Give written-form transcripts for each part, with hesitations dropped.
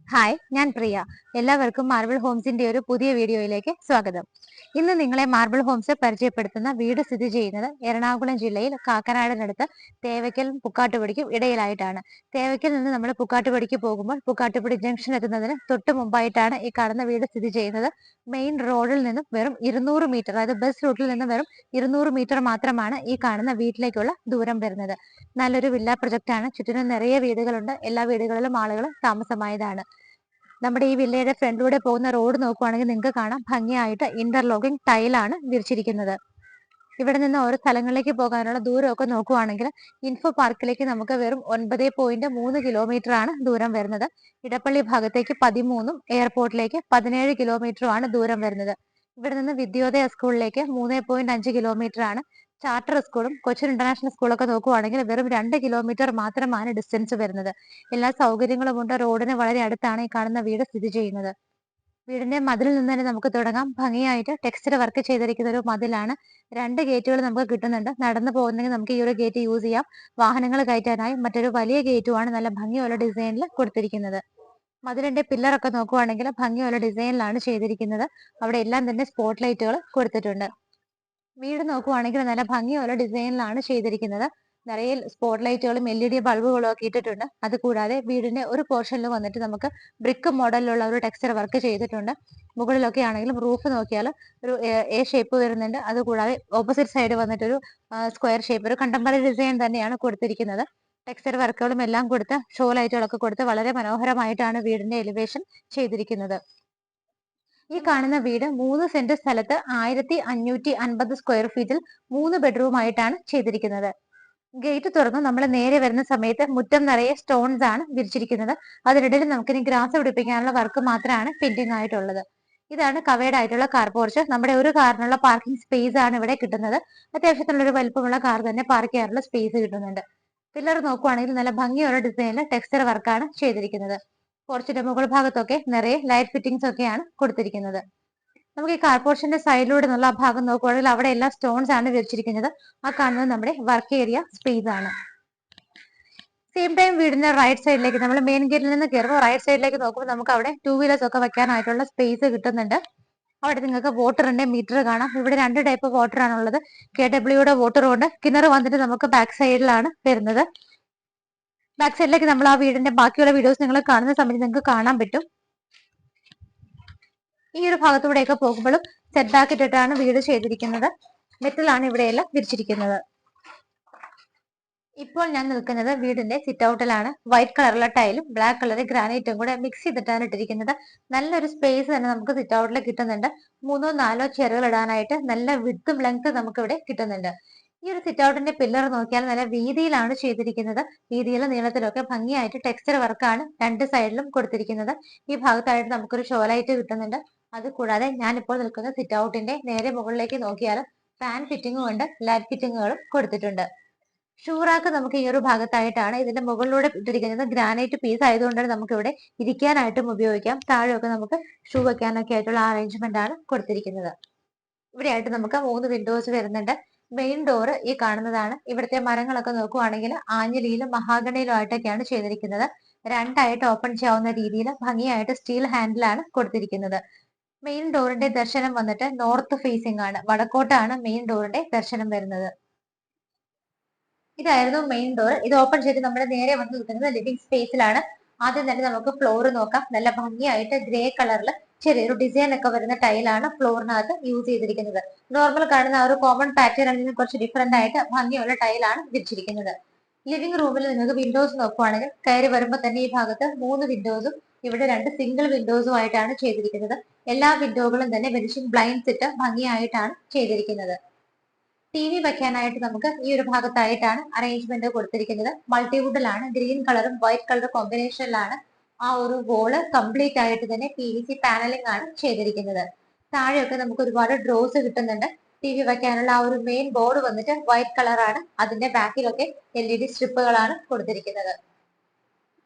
Hi, ഞാൻ പ്രിയ. എല്ലാവർക്കും marble ഹോംസിന്റെ ഒരു പുതിയ വീഡിയോയിലേക്ക് സ്വാഗതം. ഇന്ന് നിങ്ങളെ മാർബിൾ ഹോംസ് പരിചയപ്പെടുത്തുന്ന വീട് സ്ഥിതി ചെയ്യുന്നത് എറണാകുളം ജില്ലയിൽ കാക്കനാടിനടുത്ത് തേവയ്ക്കലും പുക്കാട്ടുപടിക്കും ഇടയിലായിട്ടാണ്. തേവയ്ക്കൽ നിന്ന് നമ്മൾ പുക്കാട്ടുപടിക്ക് പോകുമ്പോൾ പുക്കാട്ടുപടി ജംഗ്ഷൻ എത്തുന്നതിന് തൊട്ട് മുമ്പായിട്ടാണ് ഈ കാണുന്ന വീട് സ്ഥിതി ചെയ്യുന്നത്. മെയിൻ റോഡിൽ നിന്നും വെറും 200 മീറ്റർ, അതായത് ബസ് റൂട്ടിൽ നിന്നും വെറും 200 മീറ്റർ മാത്രമാണ് ഈ കാണുന്ന വീട്ടിലേക്കുള്ള ദൂരം വരുന്നത്. നല്ലൊരു വില്ല പ്രൊജക്റ്റ് ആണ്. ചുറ്റിനും നിറയെ വീടുകളുണ്ട്. എല്ലാ വീടുകളിലും ആളുകൾ താമസമായതാണ്. നമ്മുടെ ഈ വില്ലയുടെ ഫ്രണ്ടിലൂടെ പോകുന്ന റോഡ് നോക്കുവാണെങ്കിൽ നിങ്ങൾക്ക് കാണാം, ഭംഗിയായിട്ട് ഇന്റർലോക്കിംഗ് ടൈലാണ് വിരിച്ചിരിക്കുന്നത്. ഇവിടെ നിന്ന് ഓരോ സ്ഥലങ്ങളിലേക്ക് പോകാനുള്ള ദൂരമൊക്കെ നോക്കുവാണെങ്കിൽ ഇൻഫോ പാർക്കിലേക്ക് നമുക്ക് വെറും 9.3 കിലോമീറ്റർ ആണ് ദൂരം വരുന്നത്. ഇടപ്പള്ളി ഭാഗത്തേക്ക് 13ഉം എയർപോർട്ടിലേക്ക് 17 കിലോമീറ്ററും ആണ് ദൂരം വരുന്നത്. ഇവിടെ നിന്ന് വിദ്യോദയ സ്കൂളിലേക്ക് 3.5 കിലോമീറ്റർ ആണ്. ചാർട്ടർ സ്കൂളും കൊച്ചിൻ ഇന്റർനാഷണൽ സ്കൂളൊക്കെ നോക്കുവാണെങ്കിൽ വെറും 2 കിലോമീറ്റർ മാത്രമാണ് ഡിസ്റ്റൻസ് വരുന്നത്. എല്ലാ സൗകര്യങ്ങളും ഉണ്ട്. റോഡിന് വളരെ അടുത്താണ് ഈ കാണുന്ന വീട് സ്ഥിതി ചെയ്യുന്നത്. വീടിന്റെ മതിലിൽ നിന്ന് തന്നെ നമുക്ക് തുടങ്ങാം. ഭംഗിയായിട്ട് ടെക്സ്ചർ വർക്ക് ചെയ്തിരിക്കുന്ന ഒരു മതിലാണ്. 2 ഗേറ്റുകൾ നമുക്ക് കിട്ടുന്നുണ്ട്. നടന്നു പോകുന്നെങ്കിൽ നമുക്ക് ഈ ഒരു ഗേറ്റ് യൂസ് ചെയ്യാം. വാഹനങ്ങൾ കയറ്റാനായി മറ്റൊരു വലിയ ഗേറ്റുമാണ് നല്ല ഭംഗിയുള്ള ഡിസൈനിൽ കൊടുത്തിരിക്കുന്നത്. മതിലിന്റെ പില്ലറൊക്കെ നോക്കുവാണെങ്കിൽ ഭംഗിയുള്ള ഡിസൈനിലാണ് ചെയ്തിരിക്കുന്നത്. അവിടെ എല്ലാം തന്നെ സ്പോട്ട് ലൈറ്റുകൾ കൊടുത്തിട്ടുണ്ട്. വീട് നോക്കുവാണെങ്കിൽ നല്ല ഭംഗിയുള്ള ഡിസൈനിലാണ് ചെയ്തിരിക്കുന്നത്. നിറയെ സ്പോട്ട് ലൈറ്റുകളും LED ബൾബുകളും ഒക്കെ ഇട്ടിട്ടുണ്ട്. അതുകൂടാതെ വീടിന്റെ ഒരു പോർഷനിൽ വന്നിട്ട് നമുക്ക് ബ്രിക്ക് മോഡലിലുള്ള ഒരു ടെക്സ്ചർ വർക്ക് ചെയ്തിട്ടുണ്ട്. മുകളിലൊക്കെ ആണെങ്കിലും റൂഫ് നോക്കിയാൽ ഒരു എ ഷേപ്പ് വരുന്നുണ്ട്. അതുകൂടാതെ ഓപ്പോസിറ്റ് സൈഡ് വന്നിട്ടൊരു സ്ക്വയർ ഷേപ്പ്, ഒരു കണ്ടംപററി ഡിസൈൻ തന്നെയാണ് കൊടുത്തിരിക്കുന്നത്. ടെക്സ്ചർ വർക്കുകളും എല്ലാം കൊടുത്ത് ഷോ ലൈറ്റുകളൊക്കെ കൊടുത്ത് വളരെ മനോഹരമായിട്ടാണ് വീടിന്റെ എലിവേഷൻ ചെയ്തിരിക്കുന്നത്. ഈ കാണുന്ന വീട് 3 സെന്റ് സ്ഥലത്ത് 1550 സ്ക്വയർ ഫീറ്റിൽ 3 ബെഡ്റൂം ആയിട്ടാണ് ചെയ്തിരിക്കുന്നത്. ഗേറ്റ് തുറന്ന് നമ്മൾ നേരെ വരുന്ന സമയത്ത് മുറ്റം നിറയെ സ്റ്റോൺസ് ആണ് വിരിച്ചിരിക്കുന്നത്. അതിനിടയിൽ നമുക്കിനി ഗ്രാസ് പിടിപ്പിക്കാനുള്ള വർക്ക് മാത്രമാണ് പെൻഡിങ് ആയിട്ടുള്ളത്. ഇതാണ് കവേർഡ് ആയിട്ടുള്ള കാർ പോർച്ച്. നമ്മുടെ ഒരു കാറിനുള്ള പാർക്കിംഗ് സ്പേസ് ആണ് ഇവിടെ കിട്ടുന്നത്. അത്യാവശ്യത്തിനുള്ള ഒരു വലിപ്പമുള്ള കാർ തന്നെ പാർക്ക് ചെയ്യാനുള്ള സ്പേസ് കിട്ടുന്നുണ്ട്. പില്ലർ നോക്കുവാണെങ്കിൽ നല്ല ഭംഗിയുള്ള ഡിസൈനിൽ ടെക്സ്ചർ വർക്കാണ് ചെയ്തിരിക്കുന്നത്. പോർച്ചിന്റെ മുകൾ ഭാഗത്തൊക്കെ നിറയെ ലൈറ്റ് ഫിറ്റിംഗ്സ് ഒക്കെയാണ് കൊടുത്തിരിക്കുന്നത്. നമുക്ക് ഈ കാർ പോർച്ചിന്റെ സൈഡിലൂടെ നിന്നുള്ള ആ ഭാഗം നോക്കുവാണെങ്കിൽ അവിടെ എല്ലാം സ്റ്റോൺസ് ആണ് വിരിച്ചിരിക്കുന്നത്. ആ കാണുന്നത് നമ്മുടെ വർക്ക് ഏരിയ സ്പേസ് ആണ്. സെയിം ടൈം വീടിന്റെ റൈറ്റ് സൈഡിലേക്ക് നമ്മൾ മെയിൻ ഗേറ്റിൽ നിന്ന് കയറുമ്പോൾ റൈറ്റ് സൈഡിലേക്ക് നോക്കുമ്പോൾ നമുക്ക് അവിടെ 2 വീലേഴ്സ് ഒക്കെ വെക്കാനായിട്ടുള്ള സ്പേസ് കിട്ടുന്നുണ്ട്. അവിടെ നിങ്ങൾക്ക് വാട്ടറിന്റെ മീറ്റർ കാണാം. ഇവിടെ 2 ടൈപ്പ് വാട്ടർ ആണുള്ളത്. KWയുടെ വാട്ടറും ഉണ്ട്. കിണർ വന്നിട്ട് നമുക്ക് ബാക്ക് സൈഡിലാണ് വരുന്നത്. ബാക്ക് സൈഡിലേക്ക് നമ്മൾ ആ വീടിന്റെ ബാക്കിയുള്ള വീഡിയോസ് നിങ്ങൾ കാണുന്ന സമയത്ത് നിങ്ങൾക്ക് കാണാൻ പറ്റും. ഈ ഒരു ഭാഗത്തൂടെയൊക്കെ പോകുമ്പോഴും സെറ്റ് ബാക്ക് ഇട്ടിട്ടാണ് വീട് ചെയ്തിരിക്കുന്നത്. മെറ്റലാണ് ഇവിടെയെല്ലാം വിരിച്ചിരിക്കുന്നത്. ഇപ്പോൾ ഞാൻ നിൽക്കുന്നത് വീടിന്റെ സിറ്റ് ഔട്ടിലാണ്. വൈറ്റ് കളറുള്ള ടൈലും ബ്ലാക്ക് കളർ ഗ്രാനൈറ്റും കൂടെ മിക്സ് ചെയ്തിട്ടാണ് ഇട്ടിരിക്കുന്നത്. നല്ലൊരു സ്പേസ് തന്നെ നമുക്ക് സിറ്റ് ഔട്ടിൽ കിട്ടുന്നുണ്ട്. 3-4 ചെയറുകൾ ഇടാനായിട്ട് നല്ല വിഡ്ത്തും ലെങ്ത്തും നമുക്ക് ഇവിടെ കിട്ടുന്നുണ്ട്. ഈ ഒരു സിറ്റ് ഔട്ടിന്റെ പില്ലർ നോക്കിയാൽ നല്ല വീതിയിലാണ് ചെയ്തിരിക്കുന്നത്. വീതിയിലും നീളത്തിലൊക്കെ ഭംഗിയായിട്ട് ടെക്സ്ചർ വർക്കാണ് 2 സൈഡിലും കൊടുത്തിരിക്കുന്നത്. ഈ ഭാഗത്തായിട്ട് നമുക്കൊരു ഷോ ലൈറ്റ് കിട്ടുന്നുണ്ട്. അതുകൂടാതെ ഞാനിപ്പോൾ നിൽക്കുന്ന സിറ്റ് ഔട്ടിന്റെ നേരെ മുകളിലേക്ക് നോക്കിയാൽ ഫാൻ ഫിറ്റിംഗും ഉണ്ട്, ലൈറ്റ് ഫിറ്റിംഗുകളും കൊടുത്തിട്ടുണ്ട്. ഷൂറാക്ക് നമുക്ക് ഈ ഒരു ഭാഗത്തായിട്ടാണ്. ഇതിന്റെ മുകളിലൂടെ ഇട്ടിരിക്കുന്നത് ഗ്രാനൈറ്റ് പീസ് ആയതുകൊണ്ട് നമുക്ക് ഇവിടെ ഇരിക്കാനായിട്ടും ഉപയോഗിക്കാം. താഴെയൊക്കെ നമുക്ക് ഷൂ വെക്കാനൊക്കെ ആയിട്ടുള്ള അറേഞ്ച്മെന്റ് ആണ് കൊടുത്തിരിക്കുന്നത്. ഇവിടെ ആയിട്ട് നമുക്ക് 3 വിൻഡോസ് വരുന്നുണ്ട്. മെയിൻ ഡോർ ഈ കാണുന്നതാണ്. ഇവിടുത്തെ മരങ്ങളൊക്കെ നോക്കുവാണെങ്കിൽ ആഞ്ഞിലിയിലും മഹാഗണിയിലും ആയിട്ടൊക്കെയാണ് ചെയ്തിരിക്കുന്നത്. 2ആയിട്ട് ഓപ്പൺ ചെയ്യാവുന്ന രീതിയിൽ ഭംഗിയായിട്ട് സ്റ്റീൽ ഹാൻഡിലാണ് കൊടുത്തിരിക്കുന്നത്. മെയിൻ ഡോറിന്റെ ദർശനം വന്നിട്ട് നോർത്ത് ഫേസിംഗ് ആണ്. വടക്കോട്ടാണ് മെയിൻ ഡോറിന്റെ ദർശനം വരുന്നത്. ഇതായിരുന്നു മെയിൻ ഡോർ. ഇത് ഓപ്പൺ ചെയ്ത് നമ്മുടെ നേരെ വന്ന് നിൽക്കുന്നത് ലിവിംഗ് സ്പേസിലാണ്. ആദ്യം തന്നെ നമുക്ക് ഫ്ലോർ നോക്കാം. നല്ല ഭംഗിയായിട്ട് ഗ്രേ കളറിൽ ചെറിയൊരു ഡിസൈൻ ഒക്കെ വരുന്ന ടൈലാണ് ഫ്ലോറിനകത്ത് യൂസ് ചെയ്തിരിക്കുന്നത്. നോർമൽ കാണുന്ന ആ ഒരു കോമൺ പാറ്റേണിൽ നിന്ന് കുറച്ച് ഡിഫറെന്റ് ആയിട്ട് ഭംഗിയുള്ള ടൈലാണ് വിരിച്ചിരിക്കുന്നത്. ലിവിംഗ് റൂമിൽ നിങ്ങൾക്ക് വിൻഡോസ് നോക്കുവാണെങ്കിൽ കയറി വരുമ്പോൾ തന്നെ ഈ ഭാഗത്ത് 3 വിൻഡോസും ഇവിടെ രണ്ട് സിംഗിൾ വിൻഡോസും ആയിട്ടാണ് ചെയ്തിരിക്കുന്നത്. എല്ലാ വിൻഡോകളും തന്നെ വെനിഷിംഗ് ബ്ലൈൻഡ്സ് ഇട്ട് ഭംഗിയായിട്ടാണ് ചെയ്തിരിക്കുന്നത്. ടി വി വെക്കാനായിട്ട് നമുക്ക് ഈ ഒരു ഭാഗത്തായിട്ടാണ് അറേഞ്ച്മെന്റ് കൊടുത്തിരിക്കുന്നത്. മൾട്ടിവുഡിലാണ്, ഗ്രീൻ കളറും വൈറ്റ് കളർ കോമ്പിനേഷനിലാണ് ആ ഒരു വോള് കംപ്ലീറ്റ് ആയിട്ട് തന്നെ PVC പാനലിംഗ് ആണ് ചെയ്തിരിക്കുന്നത്. താഴെയൊക്കെ നമുക്ക് ഒരുപാട് ഡ്രോസ് കിട്ടുന്നുണ്ട്. ടി വി വെക്കാനുള്ള ആ ഒരു മെയിൻ ബോർഡ് വന്നിട്ട് വൈറ്റ് കളറാണ്. അതിന്റെ ബാക്കിലൊക്കെ LED സ്ട്രിപ്പുകളാണ് കൊടുത്തിരിക്കുന്നത്.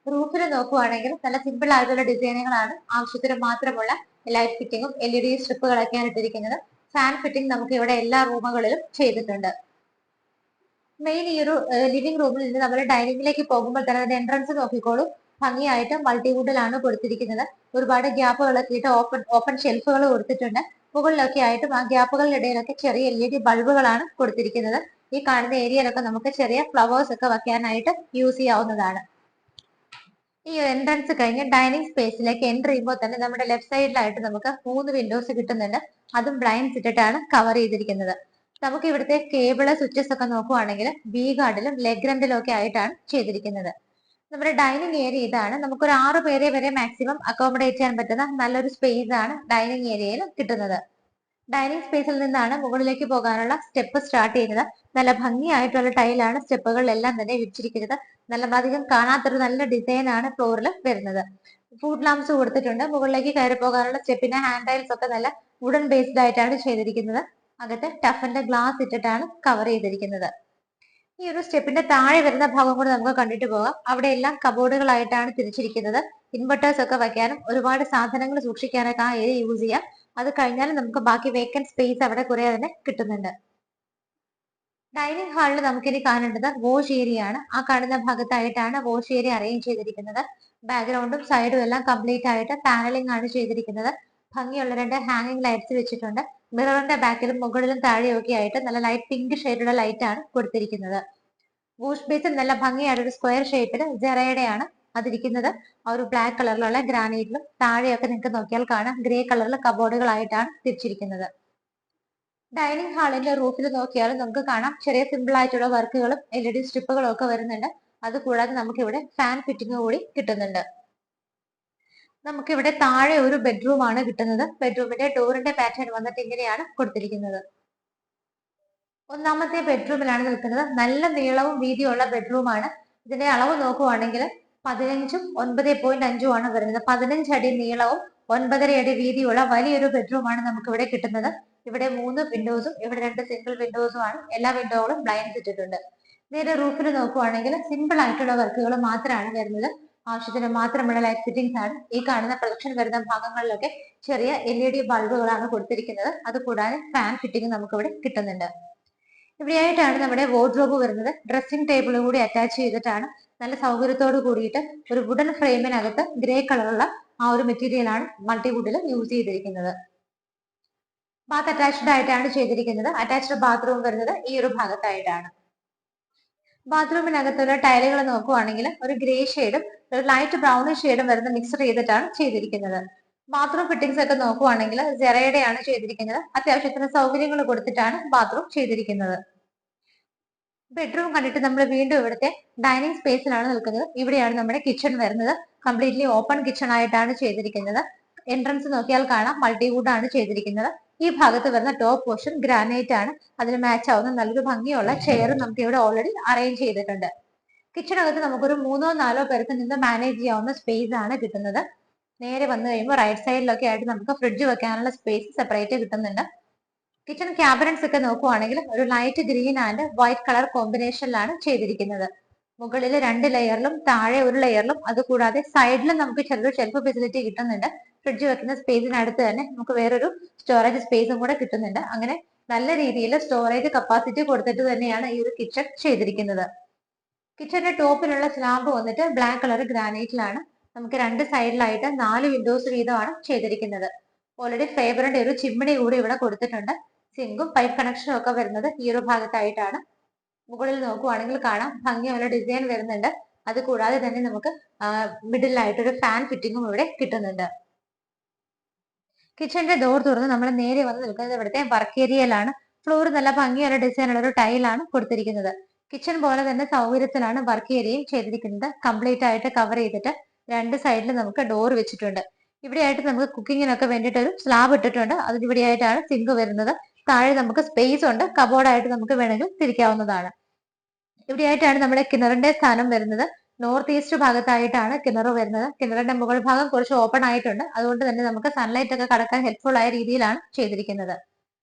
റൂഫിൽ നോക്കുവാണെങ്കിൽ നല്ല സിമ്പിൾ ആയിട്ടുള്ള ഡിസൈനുകളാണ്. ആവശ്യത്തിന് മാത്രമുള്ള ലൈറ്റ് ഫിറ്റിങ്ങും LED സ്ട്രിപ്പുകളൊക്കെയാണ് ഇട്ടിരിക്കുന്നത്. ഫാൻ ഫിറ്റിംഗ് നമുക്ക് ഇവിടെ എല്ലാ റൂമുകളിലും ചെയ്തിട്ടുണ്ട്. മെയിൻ ഈ ഒരു ലിവിംഗ് റൂമിൽ നിന്ന് നമ്മൾ ഡൈനിങ്ങിലേക്ക് പോകുമ്പോൾ തന്നെ അതിന്റെ എൻട്രൻസ് നോക്കിക്കോളൂ. ഭംഗിയായിട്ട് മൾട്ടിവുഡിലാണ് കൊടുത്തിരിക്കുന്നത്. ഒരുപാട് ഗ്യാപ്പുകളൊക്കെ ഇട്ട് ഓപ്പൺ ഷെൽഫുകൾ കൊടുത്തിട്ടുണ്ട്. മുകളിലൊക്കെ ആയിട്ടും ആ ഗ്യാപ്പുകളുടെ ചെറിയ LED ബൾബുകളാണ് കൊടുത്തിരിക്കുന്നത്. ഈ കാണുന്ന ഏരിയയിലൊക്കെ നമുക്ക് ചെറിയ ഫ്ലവേഴ്സ് ഒക്കെ വെക്കാനായിട്ട് യൂസ് ചെയ്യാവുന്നതാണ്. ഈ എൻട്രൻസ് കഴിഞ്ഞ് ഡൈനിങ് സ്പേസിലേക്ക് എൻ്റർ ചെയ്യുമ്പോൾ തന്നെ നമ്മുടെ ലെഫ്റ്റ് സൈഡിലായിട്ട് നമുക്ക് 3 വിൻഡോസ് കിട്ടുന്നുണ്ട്. അതും ബ്ലൈൻഡ്സ് ഇട്ടിട്ടാണ് കവർ ചെയ്തിരിക്കുന്നത്. നമുക്ക് ഇവിടുത്തെ കേബിള് സ്വിച്ചസ് ഒക്കെ നോക്കുവാണെങ്കിൽ വി ഗാർഡിലും ലെഗ്രൻഡിലും ഒക്കെ ആയിട്ടാണ് ചെയ്തിരിക്കുന്നത്. നമ്മുടെ ഡൈനിങ് ഏരിയ ഇതാണ്. നമുക്കൊരു 6 പേരെ വരെ മാക്സിമം അക്കോമഡേറ്റ് ചെയ്യാൻ പറ്റുന്ന നല്ലൊരു സ്പേസ് ആണ് ഡൈനിങ് ഏരിയയിൽ കിട്ടുന്നത്. ഡൈനിങ് സ്പേസിൽ നിന്നാണ് മുകളിലേക്ക് പോകാനുള്ള സ്റ്റെപ്പ് സ്റ്റാർട്ട് ചെയ്യുന്നത്. നല്ല ഭംഗിയായിട്ടുള്ള ടൈലാണ് സ്റ്റെപ്പുകളിലെല്ലാം തന്നെ വിരിച്ചിരിക്കുന്നത്. നല്ല അധികം കാണാത്തൊരു നല്ല ഡിസൈൻ ആണ് ഫ്ലോറിൽ വരുന്നത്. ഫുഡ് ലാംപ്സ് കൊടുത്തിട്ടുണ്ട്. മുകളിലേക്ക് കയറി പോകാനുള്ള സ്റ്റെപ്പിന്റെ ഹാൻഡ് റൈൽസ് ഒക്കെ നല്ല വുഡൻ ബേസ്ഡ് ആയിട്ടാണ് ചെയ്തിരിക്കുന്നത്. അകത്ത് ടഫിന്റെ ഗ്ലാസ് ഇട്ടിട്ടാണ് കവർ ചെയ്തിരിക്കുന്നത്. ഈ ഒരു സ്റ്റെപ്പിന്റെ താഴെ വരുന്ന ഭാഗം കൂടെ നമുക്ക് കണ്ടിട്ട് പോകാം. അവിടെ എല്ലാം കബോർഡുകളായിട്ടാണ് തിരിച്ചിരിക്കുന്നത്. ഇൻവെർട്ടേഴ്സ് ഒക്കെ വയ്ക്കാനും ഒരുപാട് സാധനങ്ങൾ സൂക്ഷിക്കാനൊക്കെ ആ ഏരിയ യൂസ് ചെയ്യാം. അത് കഴിഞ്ഞാൽ നമുക്ക് ബാക്കി വേക്കന്റ് സ്പേസ് അവിടെ കുറെ തന്നെ കിട്ടുന്നുണ്ട്. ഡൈനിങ് ഹാളിൽ നമുക്കിനി കാണേണ്ടത് വാഷ് ഏരിയ ആണ്. ആ കാണുന്ന ഭാഗത്തായിട്ടാണ് വാഷ് ഏരിയ അറേഞ്ച് ചെയ്തിരിക്കുന്നത്. ബാക്ക്ഗ്രൗണ്ടും സൈഡും എല്ലാം കംപ്ലീറ്റ് ആയിട്ട് പാനലിംഗ് ആണ് ചെയ്തിരിക്കുന്നത്. ഭംഗിയുള്ള 2 ഹാങ്ങിങ് ലൈറ്റ്സ് വെച്ചിട്ടുണ്ട്. മിററിന്റെ ബാക്കിലും മുകളിലും താഴെയൊക്കെ ആയിട്ട് നല്ല ലൈറ്റ് പിങ്ക് ഷെയ്ഡുള്ള ലൈറ്റ് ആണ് കൊടുത്തിരിക്കുന്നത്. വാഷ് ബേസിൻ നല്ല ഭംഗിയായിട്ട് ഒരു സ്ക്വയർ ഷേപ്പിൽ ജെറയുടെയാണ് അതിരിക്കുന്നത്. ആ ഒരു ബ്ലാക്ക് കളറിലുള്ള ഗ്രാനൈറ്റിലും താഴെയൊക്കെ നിങ്ങൾക്ക് നോക്കിയാൽ കാണാം ഗ്രേ കളറിൽ കബോർഡുകളായിട്ടാണ് തിരിച്ചിരിക്കുന്നത്. ഡൈനിങ് ഹാളിന്റെ റൂഫിൽ നോക്കിയാലും നമുക്ക് കാണാം ചെറിയ സിമ്പിൾ ആയിട്ടുള്ള വർക്കുകളും LED സ്ട്രിപ്പുകളും ഒക്കെ വരുന്നുണ്ട്. അതുകൂടാതെ നമുക്ക് ഇവിടെ ഫാൻ ഫിറ്റിംഗ് കൂടി കിട്ടുന്നുണ്ട്. നമുക്കിവിടെ താഴെ ഒരു ബെഡ്റൂം ആണ് കിട്ടുന്നത്. ബെഡ്റൂമിന്റെ ഡോറിന്റെ പാറ്റേൺ വന്നിട്ട് ഇങ്ങനെയാണ് കൊടുത്തിരിക്കുന്നത്. ഒന്നാമത്തെ ബെഡ്റൂമിലാണ് നിൽക്കുന്നത്. നല്ല നീളവും വീതിയുള്ള ബെഡ്റൂം ആണ്. ഇതിന്റെ അളവ് നോക്കുവാണെങ്കിൽ 15ഉം 9.5ഉം ആണ് വരുന്നത്. 15 അടി നീളവും 9.5 അടി വീതിയുള്ള വലിയൊരു ബെഡ്റൂം ആണ് നമുക്ക് ഇവിടെ കിട്ടുന്നത്. ഇവിടെ 3 വിൻഡോസും ഇവിടെ 2 സിംഗിൾ വിൻഡോസും ആണ്. എല്ലാ വിൻഡോകളും ബ്ലൈൻഡ്സ് ഇട്ടിട്ടുണ്ട്. നേരെ റൂഫിൽ നോക്കുവാണെങ്കിൽ സിമ്പിൾ ആയിട്ടുള്ള വർക്കുകൾ മാത്രമാണ് വരുന്നത്. ആവശ്യത്തിന് മാത്രമുള്ള ലൈറ്റ് ഫിറ്റിംഗ്സ് ആണ്. ഈ കാണുന്ന പ്രൊജക്ഷൻ വരുന്ന ഭാഗങ്ങളിലൊക്കെ ചെറിയ LED ബൾബുകളാണ് കൊടുത്തിരിക്കുന്നത്. അതുകൂടാതെ ഫാൻ ഫിറ്റിംഗ് നമുക്ക് ഇവിടെ കിട്ടുന്നുണ്ട്. ഇവിടെയായിട്ടാണ് നമ്മുടെ വാർഡ്രോബ് വരുന്നത്. ഡ്രസ്സിംഗ് ടേബിൾ കൂടി അറ്റാച്ച് ചെയ്തിട്ടാണ് നല്ല സൗകര്യത്തോട് കൂടിയിട്ട് ഒരു വുഡൻ ഫ്രെയിമിനകത്ത് ഗ്രേ കളറുള്ള ആ ഒരു മെറ്റീരിയൽ ആണ് മൾട്ടിവുഡിൽ യൂസ് ചെയ്തിരിക്കുന്നത്. ബാത്ത് അറ്റാച്ച്ഡ് ആയിട്ടാണ് ചെയ്തിരിക്കുന്നത്. അറ്റാച്ച്ഡ് ബാത്റൂം വരുന്നത് ഈ ഒരു ഭാഗത്തായിട്ടാണ്. ബാത്റൂമിനകത്തുള്ള ടൈലുകൾ നോക്കുവാണെങ്കിൽ ഒരു ഗ്രേ ഷെയ്ഡും ഒരു ലൈറ്റ് ബ്രൗൺ ഷെയ്ഡും വരുന്ന മിക്സ് ചെയ്തിട്ടാണ് ചെയ്തിരിക്കുന്നത്. ബാത്റൂം ഫിറ്റിംഗ്സ് ഒക്കെ നോക്കുവാണെങ്കിൽ ജെറയുടെയാണ് ചെയ്തിരിക്കുന്നത്. അത്യാവശ്യത്തിന് സൗകര്യങ്ങൾ കൊടുത്തിട്ടാണ് ബാത്റൂം ചെയ്തിരിക്കുന്നത്. ബെഡ്റൂം കണ്ടിട്ട് നമ്മൾ വീണ്ടും ഇവിടുത്തെ ഡൈനിങ് സ്പേസിലാണ് നിൽക്കുന്നത്. ഇവിടെയാണ് നമ്മുടെ കിച്ചൺ വരുന്നത്. കംപ്ലീറ്റ്ലി ഓപ്പൺ കിച്ചൺ ആയിട്ടാണ് ചെയ്തിരിക്കുന്നത്. എൻട്രൻസ് നോക്കിയാൽ കാണാം മൾട്ടിവുഡ് ആണ് ചെയ്തിരിക്കുന്നത്. ഈ ഭാഗത്ത് വരുന്ന ടോപ്പ് പോർഷൻ ഗ്രാനൈറ്റ് ആണ്. അതിന് മാച്ച് ആവുന്ന നല്ലൊരു ഭംഗിയുള്ള ചെയറും നമുക്ക് ഇവിടെ ഓൾറെഡി അറേഞ്ച് ചെയ്തിട്ടുണ്ട്. കിച്ചണകത്ത് നമുക്കൊരു 3-4 പേർക്ക് നിന്ന് മാനേജ് ചെയ്യാവുന്ന സ്പേസ് ആണ് കിട്ടുന്നത്. നേരെ വന്നു കഴിയുമ്പോൾ റൈറ്റ് സൈഡിലൊക്കെ ആയിട്ട് നമുക്ക് ഫ്രിഡ്ജ് വെക്കാനുള്ള സ്പേസ് സെപ്പറേറ്റ് കിട്ടുന്നുണ്ട്. കിച്ചൺ ക്യാബിനറ്റ്സ് ഒക്കെ നോക്കുവാണെങ്കിൽ ഒരു light green and white colour കോമ്പിനേഷനിലാണ് ചെയ്തിരിക്കുന്നത്. മുകളിൽ 2 ലെയറിലും താഴെ ഒരു ലെയറിലും അതുകൂടാതെ സൈഡിലും നമുക്ക് ചെറിയൊരു ഷെൽഫ് ഫെസിലിറ്റി കിട്ടുന്നുണ്ട്. ഫ്രിഡ്ജ് വെക്കുന്ന സ്പേസിനടുത്ത് തന്നെ നമുക്ക് വേറൊരു സ്റ്റോറേജ് സ്പേസും കൂടെ കിട്ടുന്നുണ്ട്. അങ്ങനെ നല്ല രീതിയിൽ സ്റ്റോറേജ് കപ്പാസിറ്റി കൊടുത്തിട്ട് തന്നെയാണ് ഈ ഒരു കിച്ചൺ ചെയ്തിരിക്കുന്നത്. കിച്ചന്റെ ടോപ്പിലുള്ള സ്ലാബ് വന്നിട്ട് ബ്ലാക്ക് കളർ ഗ്രാനൈറ്റിലാണ്. നമുക്ക് 2 സൈഡിലായിട്ട് 4 വിൻഡോസ് വീതമാണ് ചെയ്തിരിക്കുന്നത്. ഓൾറെഡി ഫേബറിന്റെ ഒരു ചിമ്മിണി കൂടി ഇവിടെ കൊടുത്തിട്ടുണ്ട്. സിങ്കും പൈപ്പ് കണക്ഷനും ഒക്കെ വരുന്നത് ഈ ഒരു ഭാഗത്തായിട്ടാണ്. മുകളിൽ നോക്കുവാണെങ്കിൽ കാണാം ഭംഗിയുള്ള ഡിസൈൻ വരുന്നുണ്ട്. അത് കൂടാതെ തന്നെ നമുക്ക് മിഡിലായിട്ട് ഒരു ഫാൻ ഫിറ്റിംഗും ഇവിടെ കിട്ടുന്നുണ്ട്. കിച്ചന്റെ ഡോർ തുറന്ന് നമ്മൾ നേരെ വന്ന് നിൽക്കുന്നത് ഇവിടുത്തെ വർക്ക് ഏരിയയിലാണ്. ഫ്ലോർ നല്ല ഭംഗിയുള്ള ഡിസൈനുള്ള ഒരു ടൈലാണ് കൊടുത്തിരിക്കുന്നത്. കിച്ചൺ പോലെ തന്നെ സൗകര്യത്തിലാണ് വർക്ക് ഏരിയയും ചെയ്തിരിക്കുന്നത്. കംപ്ലീറ്റ് ആയിട്ട് കവർ ചെയ്തിട്ട് രണ്ട് സൈഡിൽ നമുക്ക് ഡോർ വെച്ചിട്ടുണ്ട്. ഇവിടെയായിട്ട് നമുക്ക് കുക്കിങ്ങിനൊക്കെ വേണ്ടിയിട്ട് ഒരു സ്ലാബ് ഇട്ടിട്ടുണ്ട്. അതിനിവിടെയായിട്ടാണ് സിങ്ക് വരുന്നത്. താഴെ നമുക്ക് സ്പേസ് ഉണ്ട്, കബോർഡായിട്ട് നമുക്ക് വേണമെങ്കിൽ തിരിക്കാവുന്നതാണ്. ഇവിടെയായിട്ടാണ് നമ്മുടെ കിണറിന്റെ സ്ഥാനം വരുന്നത്. നോർത്ത് ഈസ്റ്റ് ഭാഗത്തായിട്ടാണ് കിണർ വരുന്നത്. കിണറിന്റെ മുകൾ ഭാഗം കുറച്ച് ഓപ്പൺ ആയിട്ടുണ്ട്. അതുകൊണ്ട് തന്നെ നമുക്ക് സൺലൈറ്റ് ഒക്കെ കടക്കാൻ ഹെൽപ്ഫുൾ ആയ രീതിയിലാണ് ചെയ്തിരിക്കുന്നത്.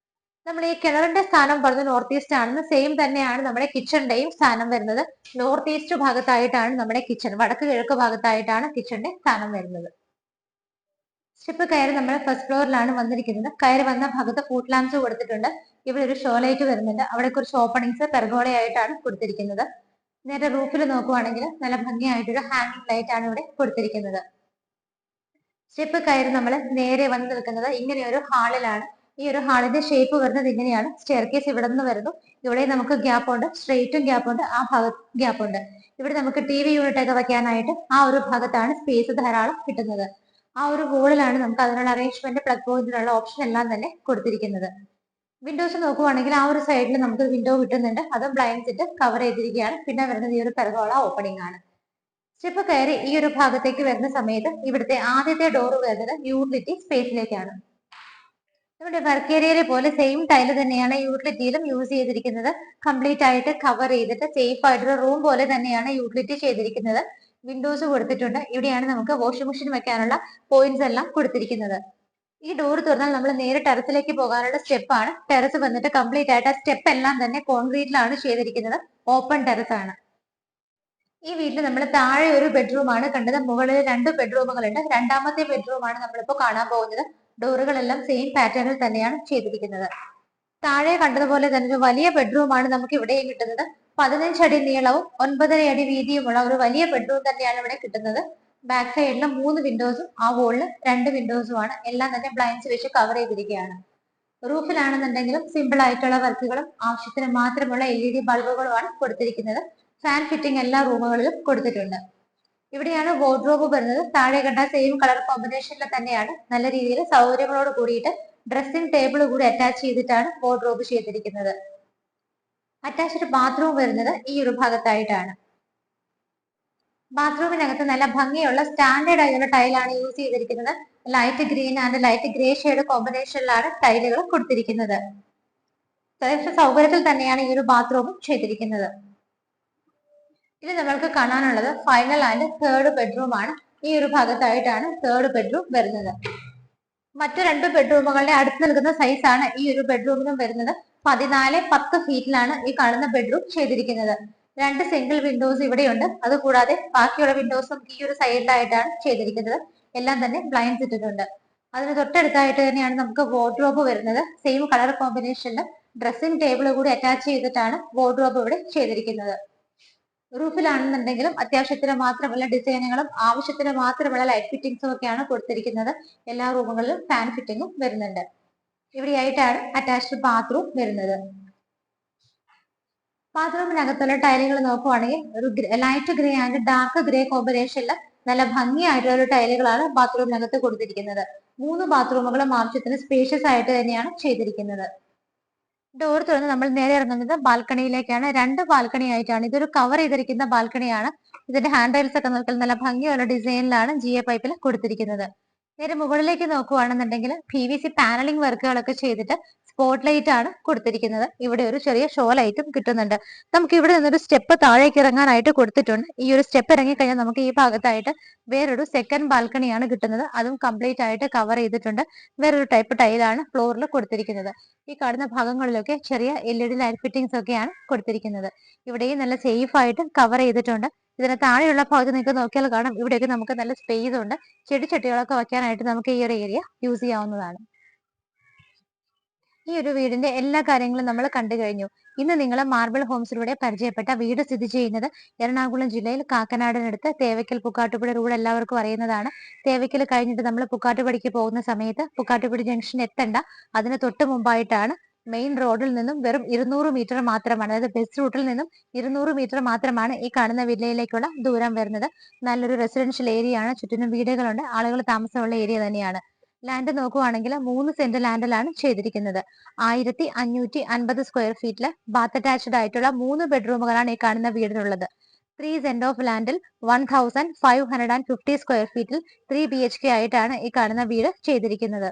നമ്മൾ ഈ കിണറിന്റെ സ്ഥാനം പറഞ്ഞ് നോർത്ത് ഈസ്റ്റ് ആണെന്ന് സെയിം തന്നെയാണ് നമ്മുടെ കിച്ചണിന്റെയും സ്ഥാനം വരുന്നത്. നോർത്ത് ഈസ്റ്റ് ഭാഗത്തായിട്ടാണ് നമ്മുടെ കിച്ചൺ, വടക്ക് കിഴക്ക് ഭാഗത്തായിട്ടാണ് കിച്ചണിന്റെ സ്ഥാനം വരുന്നത്. സ്റ്റെപ്പ് കയറി നമ്മൾ ഫസ്റ്റ് ഫ്ലോറിലാണ് വന്നിരിക്കുന്നത്. കയറി വന്ന ഭാഗത്ത് ഫുഡ് ലാംപ്സ് കൊടുത്തിട്ടുണ്ട്. ഇവിടെ ഒരു ഷോ ലൈറ്റ് വരുന്നുണ്ട്. അവിടെ കുറച്ച് ഓപ്പണിങ്സ് പെർഗോളയായിട്ടാണ് കൊടുത്തിരിക്കുന്നത്. നേരെ റൂഫിൽ നോക്കുവാണെങ്കിൽ നല്ല ഭംഗിയായിട്ടൊരു ഹാങ്ങിങ് ലൈറ്റ് ആണ് ഇവിടെ കൊടുത്തിരിക്കുന്നത്. സ്റ്റെപ്പ് കയറി നമ്മൾ നേരെ വന്ന് നിൽക്കുന്നത് ഇങ്ങനെ ഒരു ഹാളിലാണ്. ഈ ഒരു ഹാളിന്റെ ഷേപ്പ് വരുന്നത് ഇങ്ങനെയാണ്. സ്റ്റെയർ കേസ് ഇവിടെ നിന്ന് വരുന്നു. ഇവിടെ നമുക്ക് ഗ്യാപ്പ് ഉണ്ട്, സ്ട്രെയിറ്റും ഗ്യാപ്പ് ഉണ്ട്, ആ ഭാഗത്ത് ഗ്യാപ്പ് ഉണ്ട്. ഇവിടെ നമുക്ക് TV യൂണിറ്റ് ഒക്കെ വയ്ക്കാനായിട്ട് ആ ഒരു ഭാഗത്താണ് സ്പേസ് ധാരാളം കിട്ടുന്നത്. ആ ഒരു വോളിലാണ് നമുക്ക് അതിനുള്ള അറേഞ്ച്മെന്റ്, പ്ലഗ് പോയിന്റിനുള്ള ഓപ്ഷൻ എല്ലാം തന്നെ കൊടുത്തിരിക്കുന്നത്. വിൻഡോസ് നോക്കുവാണെങ്കിൽ ആ ഒരു സൈഡിൽ നമുക്ക് വിൻഡോ കിട്ടുന്നുണ്ട്. അതും ബ്ലൈൻഡ്സ് ഇട്ട് കവർ ചെയ്തിരിക്കുകയാണ്. പിന്നെ വരുന്നത് ഈ ഒരു പെർഗോള ഓപ്പണിംഗ് ആണ്. സ്റ്റെപ്പ് കയറി ഈ ഒരു ഭാഗത്തേക്ക് വരുന്ന സമയത്ത് ഇവിടുത്തെ ആദ്യത്തെ ഡോർ വരുന്നത് യൂട്ടിലിറ്റി സ്പേസിലേക്കാണ്. നമ്മുടെ വർക്ക് ഏരിയയിലെ പോലെ സെയിം ടൈല് തന്നെയാണ് യൂട്ടിലിറ്റിയിലും യൂസ് ചെയ്തിരിക്കുന്നത്. കംപ്ലീറ്റ് ആയിട്ട് കവർ ചെയ്തിട്ട് സേഫ് ആയിട്ടൊരു റൂം പോലെ തന്നെയാണ് യൂട്ടിലിറ്റി ചെയ്തിരിക്കുന്നത്. വിൻഡോസ് കൊടുത്തിട്ടുണ്ട്. ഇവിടെയാണ് നമുക്ക് വാഷിംഗ് മെഷീൻ വെക്കാനുള്ള പോയിന്റ്സ് എല്ലാം കൊടുത്തിരിക്കുന്നത്. ഈ ഡോർ തുറന്നാൽ നമ്മൾ നേരെ ടെറസിലേക്ക് പോകാനുള്ള സ്റ്റെപ്പാണ്. ടെറസ് വന്നിട്ട് കംപ്ലീറ്റ് ആയിട്ട് ആ സ്റ്റെപ്പ് എല്ലാം തന്നെ കോൺക്രീറ്റിലാണ് ചെയ്തിരിക്കുന്നത്. ഓപ്പൺ ടെറസ് ആണ്. ഈ വീട്ടിൽ നമ്മൾ താഴെ ഒരു ബെഡ്റൂം ആണ് കണ്ടത്. മുകളിൽ 2 ബെഡ്റൂമുകളുണ്ട്. രണ്ടാമത്തെ ബെഡ്റൂം ആണ് നമ്മളിപ്പോ കാണാൻ പോകുന്നത്. ഡോറുകളെല്ലാം സെയിം പാറ്റേണിൽ തന്നെയാണ് ചെയ്തിരിക്കുന്നത്. താഴെ കണ്ടതുപോലെ തന്നെ ഒരു വലിയ ബെഡ്റൂം ആണ് നമുക്ക് ഇവിടെയും കിട്ടുന്നത്. 15 അടി നീളവും 9.5 അടി വീതിയുമുള്ള ഒരു വലിയ ബെഡ്റൂം തന്നെയാണ് ഇവിടെ കിട്ടുന്നത്. ബാക്ക് സൈഡിൽ 3 വിൻഡോസും ആ വോളിൽ 2 വിൻഡോസും ആണ്. എല്ലാം തന്നെ ബ്ലൈൻഡ്സ് വെച്ച് കവർ ചെയ്തിരിക്കുകയാണ്. റൂഫിലാണെന്നുണ്ടെങ്കിലും സിമ്പിൾ ആയിട്ടുള്ള വർക്കുകളും ആവശ്യത്തിന് മാത്രമുള്ള LED ബൾബുകളുമാണ് കൊടുത്തിരിക്കുന്നത്. ഫാൻ ഫിറ്റിംഗ് എല്ലാ റൂമുകളിലും കൊടുത്തിട്ടുണ്ട്. ഇവിടെയാണ് വാർഡ്രോബ് വരുന്നത്. താഴെ കണ്ട സെയിം കളർ കോമ്പിനേഷനിൽ തന്നെയാണ് നല്ല രീതിയിൽ സൗകര്യങ്ങളോട് കൂടിയിട്ട് ഡ്രസ്സിംഗ് ടേബിൾ കൂടി അറ്റാച്ച് ചെയ്തിട്ടാണ് വാർഡ്രോബ് ചെയ്തിരിക്കുന്നത്. അറ്റാച്ച്ഡ് ബാത്റൂം വരുന്നത് ഈ ഒരു ഭാഗത്തായിട്ടാണ്. ബാത്റൂമിനകത്ത് നല്ല ഭംഗിയുള്ള സ്റ്റാൻഡേർഡ് ആയുള്ള ടൈലാണ് യൂസ് ചെയ്തിരിക്കുന്നത്. Light green and light grey shade കോമ്പിനേഷനിലാണ് ടൈലുകൾ കൊടുത്തിരിക്കുന്നത്. സൗകര്യത്തിൽ തന്നെയാണ് ഈ ഒരു ബാത്റൂം ചെയ്തിരിക്കുന്നത്. ഇനി നമ്മൾക്ക് കാണാനുള്ളത് ഫൈനൽ ആൻഡ് തേർഡ് ബെഡ്റൂം ആണ്. ഈ ഒരു ഭാഗത്തായിട്ടാണ് തേർഡ് ബെഡ്റൂം വരുന്നത്. മറ്റു 2 ബെഡ്റൂമുകളുടെ അടുത്ത് നിൽക്കുന്ന സൈസ് ആണ് ഈ ഒരു ബെഡ്റൂമിനും വരുന്നത്. 14-10 ഫീറ്റിലാണ് ഈ കാണുന്ന ബെഡ്റൂം ചെയ്തിരിക്കുന്നത്. 2 സിംഗിൾ വിൻഡോസ് ഇവിടെയുണ്ട്. അതുകൂടാതെ ബാക്കിയുള്ള വിൻഡോസും ഈ ഒരു സൈഡിലായിട്ടാണ് ചെയ്തിരിക്കുന്നത്. എല്ലാം തന്നെ ബ്ലൈൻഡ്സ് ഇട്ടിട്ടുണ്ട്. അതിന് തൊട്ടടുത്തായിട്ട് തന്നെയാണ് നമുക്ക് വാർഡ്രോബ് വരുന്നത്. സെയിം കളർ കോമ്പിനേഷനിൽ ഡ്രസ്സിംഗ് ടേബിൾ കൂടി അറ്റാച്ച് ചെയ്തിട്ടാണ് വാർഡ്രോബ് ഇവിടെ ചെയ്തിരിക്കുന്നത്. റൂഫിലാണെന്നുണ്ടെങ്കിലും അത്യാവശ്യത്തിന് മാത്രമുള്ള ഡിസൈനുകളും ആവശ്യത്തിന് മാത്രമുള്ള ലൈറ്റ് ഫിറ്റിംഗ്സും ഒക്കെയാണ് കൊടുത്തിരിക്കുന്നത്. എല്ലാ റൂമുകളിലും ഫാൻ ഫിറ്റിംഗും വരുന്നുണ്ട്. ഇവിടെയായിട്ടാണ് അറ്റാച്ച്ഡ് ബാത്റൂം വരുന്നത്. ബാത്റൂമിനകത്തുള്ള ടൈലുകൾ നോക്കുവാണെങ്കിൽ ഒരു light grey and dark grey കോമ്പിനേഷനിൽ നല്ല ഭംഗിയായിട്ടുള്ള ഒരു ടൈലുകളാണ് ബാത്റൂമിനകത്ത് കൊടുത്തിരിക്കുന്നത്. 3 ബാത്റൂമുകളും ആവശ്യത്തിന് സ്പേഷ്യസ് ആയിട്ട് തന്നെയാണ് ചെയ്തിരിക്കുന്നത്. ഡോർ തുറന്ന് നമ്മൾ നേരെ ഇറങ്ങുന്നത് ബാൽക്കണിയിലേക്കാണ്. 2 ബാൽക്കണി ആയിട്ടാണ്. ഇതൊരു കവർ ചെയ്തിരിക്കുന്ന ബാൽക്കണിയാണ്. ഇതിന്റെ ഹാൻഡ് റൈൽസ് ഒക്കെ നോക്കിയാൽ നല്ല ഭംഗിയുള്ള ഡിസൈനിലാണ് GA പൈപ്പിൽ കൊടുത്തിരിക്കുന്നത്. നേരെ മുകളിലേക്ക് നോക്കുകയാണെന്നുണ്ടെങ്കിൽ PVC പാനലിംഗ് വർക്കുകളൊക്കെ ചെയ്തിട്ട് സ്പോട്ട് ലൈറ്റ് ആണ് കൊടുത്തിരിക്കുന്നത്. ഇവിടെ ഒരു ചെറിയ ഷോ ലൈറ്റും കിട്ടുന്നുണ്ട്. നമുക്ക് ഇവിടെ നിന്നൊരു സ്റ്റെപ്പ് താഴേക്ക് ഇറങ്ങാനായിട്ട് കൊടുത്തിട്ടുണ്ട്. ഈ ഒരു സ്റ്റെപ്പ് ഇറങ്ങിക്കഴിഞ്ഞാൽ നമുക്ക് ഈ ഭാഗത്തായിട്ട് വേറൊരു സെക്കൻഡ് ബാൽക്കണിയാണ് കിട്ടുന്നത്. അതും കംപ്ലീറ്റ് ആയിട്ട് കവർ ചെയ്തിട്ടുണ്ട്. വേറൊരു ടൈപ്പ് ടൈലാണ് ഫ്ലോറിൽ കൊടുത്തിരിക്കുന്നത്. ഈ കാണുന്ന ഭാഗങ്ങളിലൊക്കെ ചെറിയ LED ലൈറ്റ് ഫിറ്റിംഗ്സ് ഒക്കെയാണ് കൊടുത്തിരിക്കുന്നത്. ഇവിടെയും നല്ല സേഫ് ആയിട്ട് കവർ ചെയ്തിട്ടുണ്ട്. ഇതിന് താഴെയുള്ള ഭാഗത്ത് നിങ്ങൾക്ക് നോക്കിയാൽ കാണാം, ഇവിടെയൊക്കെ നമുക്ക് നല്ല സ്പേസ് ഉണ്ട്. ചെടിച്ചട്ടികളൊക്കെ വയ്ക്കാനായിട്ട് നമുക്ക് ഈ ഒരു ഏരിയ യൂസ് ചെയ്യാവുന്നതാണ്. ഈ ഒരു വീടിന്റെ എല്ലാ കാര്യങ്ങളും നമ്മൾ കണ്ടു കഴിഞ്ഞു. ഇന്ന് നിങ്ങൾ മാർബിൾ ഹോംസിലൂടെ പരിചയപ്പെട്ട വീട് സ്ഥിതി ചെയ്യുന്നത് എറണാകുളം ജില്ലയിൽ കാക്കനാടിനടുത്ത് തേവയ്ക്കൽ പുക്കാട്ടുപടി റോഡ് എല്ലാവർക്കും അറിയുന്നതാണ്. തേവയ്ക്കൽ കഴിഞ്ഞിട്ട് നമ്മൾ പുക്കാട്ടുപടിക്ക് പോകുന്ന സമയത്ത് പുക്കാട്ടുപടി ജംഗ്ഷൻ എത്തണ്ട, അതിന് തൊട്ട് മുമ്പായിട്ടാണ്. മെയിൻ റോഡിൽ നിന്നും വെറും 200 മീറ്റർ മാത്രമാണ്, അതായത് ബസ് റൂട്ടിൽ നിന്നും 200 മീറ്റർ മാത്രമാണ് ഈ കാണുന്ന വില്ലയിലേക്കുള്ള ദൂരം വരുന്നത്. നല്ലൊരു റെസിഡൻഷ്യൽ ഏരിയ ആണ്. ചുറ്റിനും വീടുകളുണ്ട്, ആളുകൾ താമസമുള്ള ഏരിയ തന്നെയാണ്. ലാൻഡ് നോക്കുവാണെങ്കിൽ 3 സെന്റ് ലാൻഡിലാണ് ചെയ്തിരിക്കുന്നത്. 1550 സ്ക്വയർ ഫീറ്റില് ബാത്ത് അറ്റാച്ച്ഡ് ആയിട്ടുള്ള 3 ബെഡ്റൂമുകളാണ് ഈ കാണുന്ന വീടിനുള്ളത്. 3 സെന്റ് ഓഫ് ലാൻഡിൽ 1550 സ്ക്വയർ ഫീറ്റിൽ 3 BHK ആയിട്ടാണ് ഈ കാണുന്ന വീട് ചെയ്തിരിക്കുന്നത്.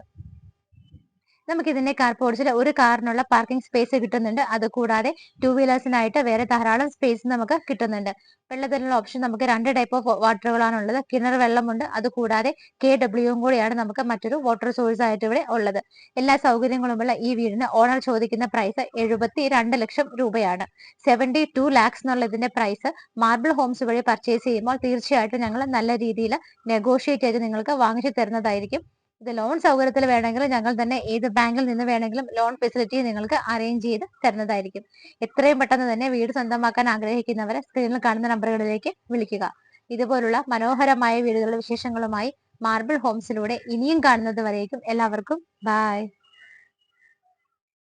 നമുക്ക് ഇതിന്റെ കാർപോർട്സിൽ ഒരു കാറിനുള്ള പാർക്കിംഗ് സ്പേസ് കിട്ടുന്നുണ്ട്. അതുകൂടാതെ 2 വീലേഴ്സിനായിട്ട് വേറെ ധാരാളം സ്പേസ് നമുക്ക് കിട്ടുന്നുണ്ട്. വെള്ളത്തിനുള്ള ഓപ്ഷൻ നമുക്ക് 2 ടൈപ്പ് ഓഫ് വാട്ടറുകളാണ് ഉള്ളത്. കിണർ വെള്ളമുണ്ട്. അതുകൂടാതെ KW കൂടിയാണ് നമുക്ക് മറ്റൊരു വാട്ടർ സോഴ്സ് ആയിട്ട് ഇവിടെ ഉള്ളത്. എല്ലാ സൗകര്യങ്ങളുമുള്ള ഈ വീടിന് ഓണർ ചോദിക്കുന്ന പ്രൈസ് 72 ലക്ഷം രൂപയാണ്. 72 lakhs എന്നുള്ള ഇതിന്റെ പ്രൈസ് മാർബിൾ ഹോംസ് വഴി പർച്ചേസ് ചെയ്യുമ്പോൾ തീർച്ചയായിട്ടും ഞങ്ങൾ നല്ല രീതിയിൽ നെഗോഷിയേറ്റ് ചെയ്ത് നിങ്ങൾക്ക് വാങ്ങിച്ചു തരുന്നതായിരിക്കും. ഇത് ലോൺ സൗകര്യത്തിൽ വേണമെങ്കിൽ ഞങ്ങൾ തന്നെ ഏത് ബാങ്കിൽ നിന്ന് വേണമെങ്കിലും ലോൺ ഫെസിലിറ്റി നിങ്ങൾക്ക് അറേഞ്ച് ചെയ്ത് തരുന്നതായിരിക്കും. എത്രയും പെട്ടെന്ന് തന്നെ വീട് സ്വന്തമാക്കാൻ ആഗ്രഹിക്കുന്നവരെ സ്ക്രീനിൽ കാണുന്ന നമ്പറുകളിലേക്ക് വിളിക്കുക. ഇതുപോലുള്ള മനോഹരമായ വീടുകളുടെ വിശേഷങ്ങളുമായി മാർബിൾ ഹോംസിലൂടെ ഇനിയും കാണുന്നത് വരേക്കും എല്ലാവർക്കും ബൈ.